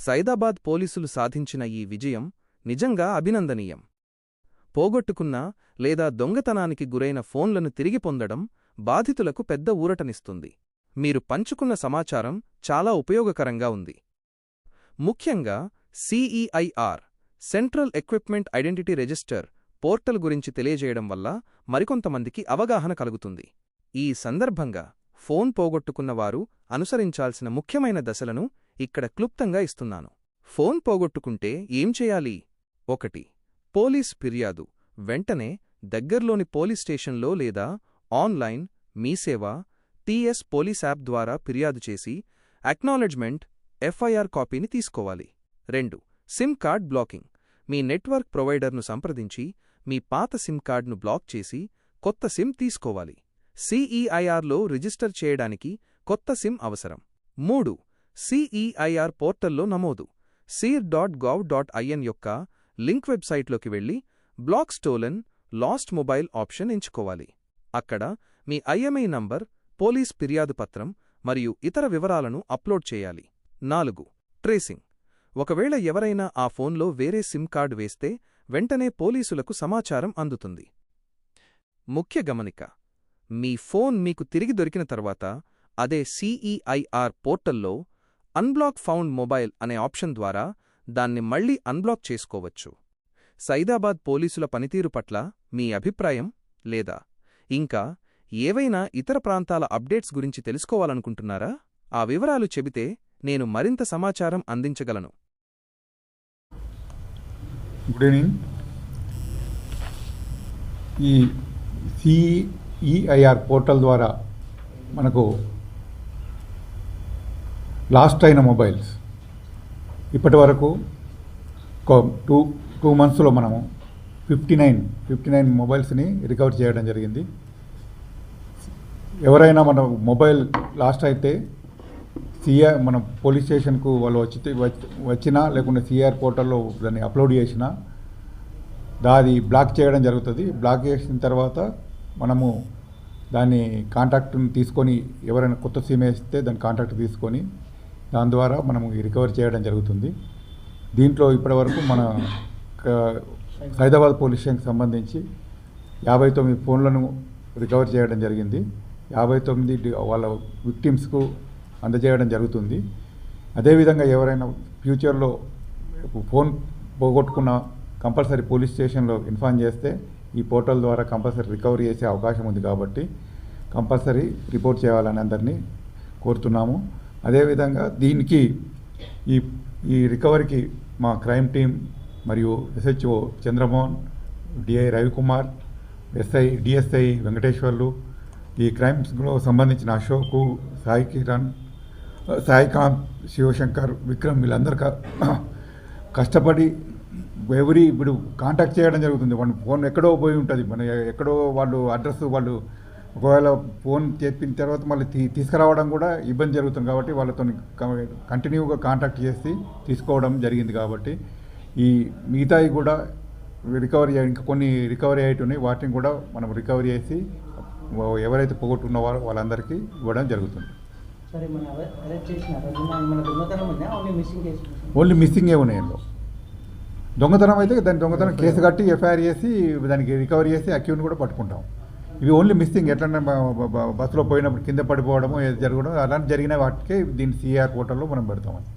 సైదాబాద్ పోలీసులు సాధించిన ఈ విజయం నిజంగా అభినందనీయం. పోగొట్టుకున్న లేదా దొంగతనానికి గురైన ఫోన్లను తిరిగి పొందడం బాధితులకు పెద్ద ఊరటనిస్తుంది. మీరు పంచుకున్న సమాచారం చాలా ఉపయోగకరంగా ఉంది. ముఖ్యంగా CEIR central equipment identity register portal గురించి తెలియజేయడం వల్ల మరికొంతమందికి అవగాహన కలుగుతుంది. ఈ సందర్భంగా ఫోన్ పోగొట్టుకున్నవారు అనుసరించాల్సిన ముఖ్యమైన దశలను ఇక్కడ క్లుప్తంగా ఇస్తున్నాను. ఫోన్ పోగొట్టుకుంటే ఏం చేయాలి? 1. పోలీస్ ఫిర్యాదు. వెంటనే దగ్గర్లోని పోలీస్ స్టేషన్లో లేదా online MeeSeva TS police app ద్వారా ఫిర్యాదు చేసి అక్నాలెడ్జ్మెంట్ FIR కాపీని తీసుకోవాలి. 2. SIM card blocking. మీ నెట్వర్క్ ప్రొవైడర్ను సంప్రదించి మీ పాత సిమ్ కార్డ్ను బ్లాక్ చేసి కొత్త సిమ్ తీసుకోవాలి. CEIRలో రిజిస్టర్ చేయడానికి కొత్త సిమ్ అవసరం. 3. CEIR పోర్టల్లో నమోదు. seer.gov.in యొక్క లింక్ వెబ్సైట్లోకి వెళ్లి block stolen lost mobile option ఎంచుకోవాలి. అక్కడ మీ IMEI నంబర్, పోలీస్ ఫిర్యాదు పత్రం మరియు ఇతర వివరాలను అప్లోడ్ చేయాలి. 4. ట్రేసింగ్. ఒకవేళ ఎవరైనా ఆ ఫోన్లో వేరే సిమ్ కార్డు వేస్తే వెంటనే పోలీసులకు సమాచారం అందుతుంది. ముఖ్య గమనిక: మీ ఫోన్ మీకు తిరిగి దొరికిన తర్వాత అదే CEIR పోర్టల్లో అన్బ్లాక్ ఫౌండ్ మొబైల్ అనే ఆప్షన్ ద్వారా దాన్ని మళ్లీ అన్బ్లాక్ చేసుకోవచ్చు. సైదాబాద్ పోలీసుల పనితీరు పట్ల మీ అభిప్రాయం లేదా ఇంకా ఏవైనా ఇతర ప్రాంతాల అప్డేట్స్ గురించి తెలుసుకోవాలనుకుంటున్నారా? ఆ వివరాలు చెబితే నేను మరింత సమాచారం అందించగలను. Good evening. ఈ CEIR పోర్టల్ ద్వారా మనకు లాస్ట్ అయిన మొబైల్స్ ఇప్పటి వరకు ఒక టూ మంత్స్లో మనము 59 మొబైల్స్ని రికవర్ చేయడం జరిగింది. ఎవరైనా మన మొబైల్ లాస్ట్ అయితే మన పోలీస్ స్టేషన్కు వాళ్ళు వచ్చినా లేకుంటే CEIR పోర్టల్లో దాన్ని అప్లోడ్ చేసినా దాన్ని బ్లాక్ చేయడం జరుగుతుంది. బ్లాక్ చేసిన తర్వాత మనము దాన్ని కాంటాక్ట్ని తీసుకొని ఎవరైనా కొత్త సిమ్ వేస్తే దాని కాంటాక్ట్ తీసుకొని దాని ద్వారా మనము రికవర్ చేయడం జరుగుతుంది. దీంట్లో ఇప్పటివరకు మన సైదాబాద్ పోలీస్ స్టేషన్కి సంబంధించి 59 ఫోన్లను రికవర్ చేయడం జరిగింది. 59 వాళ్ళ విక్టిమ్స్కు అందజేయడం జరుగుతుంది. అదేవిధంగా ఎవరైనా ఫ్యూచర్లో ఫోన్ పోగొట్టుకున్న కంపల్సరీ పోలీస్ స్టేషన్లో ఇన్ఫార్మ్ చేస్తే ఈ పోర్టల్ ద్వారా కంపల్సరీ రికవరీ చేసే అవకాశం ఉంది. కాబట్టి కంపల్సరీ రిపోర్ట్ చేయాలని అందరినీ కోరుతున్నాము. అదేవిధంగా దీనికి ఈ రికవరీకి మా క్రైమ్ టీం మరియు SHO Chandramohan, DI Ravikumar, DSI Venkateswarlu, ఈ క్రైమ్స్లో సంబంధించిన అశోకు, సాయి కిరణ్, సాయికాంత్, శివశంకర్, విక్రమ్ వీళ్ళందరూ కష్టపడి ఇప్పుడు కాంటాక్ట్ చేయడం జరుగుతుంది. మన ఫోన్ ఎక్కడో పోయి ఉంటుంది, మన ఎక్కడో వాళ్ళు అడ్రస్ వాళ్ళు ఒకవేళ ఫోన్ చెప్పిన తర్వాత మళ్ళీ తీసుకురావడం కూడా ఇబ్బంది జరుగుతుంది. కాబట్టి వాళ్ళతో కంటిన్యూగా కాంటాక్ట్ చేసి తీసుకోవడం జరిగింది. కాబట్టి ఈ మిగతాయి కూడా ఇంకా కొన్ని రికవరీ అయ్యేటున్నాయి, వాటిని కూడా మనం రికవరీ చేసి ఎవరైతే పోగొట్టుకున్నారో వాళ్ళందరికీ ఇవ్వడం జరుగుతుంది. ఓన్లీ మిస్సింగే ఉన్నాయి. అందులో దొంగతనం అయితే దాని దొంగతనం కేసు కట్టి FIR చేసి దానికి రికవరీ చేసి అక్యూని కూడా పట్టుకుంటాం. ఇవి ఓన్లీ మిస్సింగ్. ఎట్లన్నా బస్సులో పోయినప్పుడు కింద పడిపోవడము ఏది జరగడం అలాంటి జరిగిన వాటికే దీన్ని CEIR పోర్టల్లో మనం పెడతామని.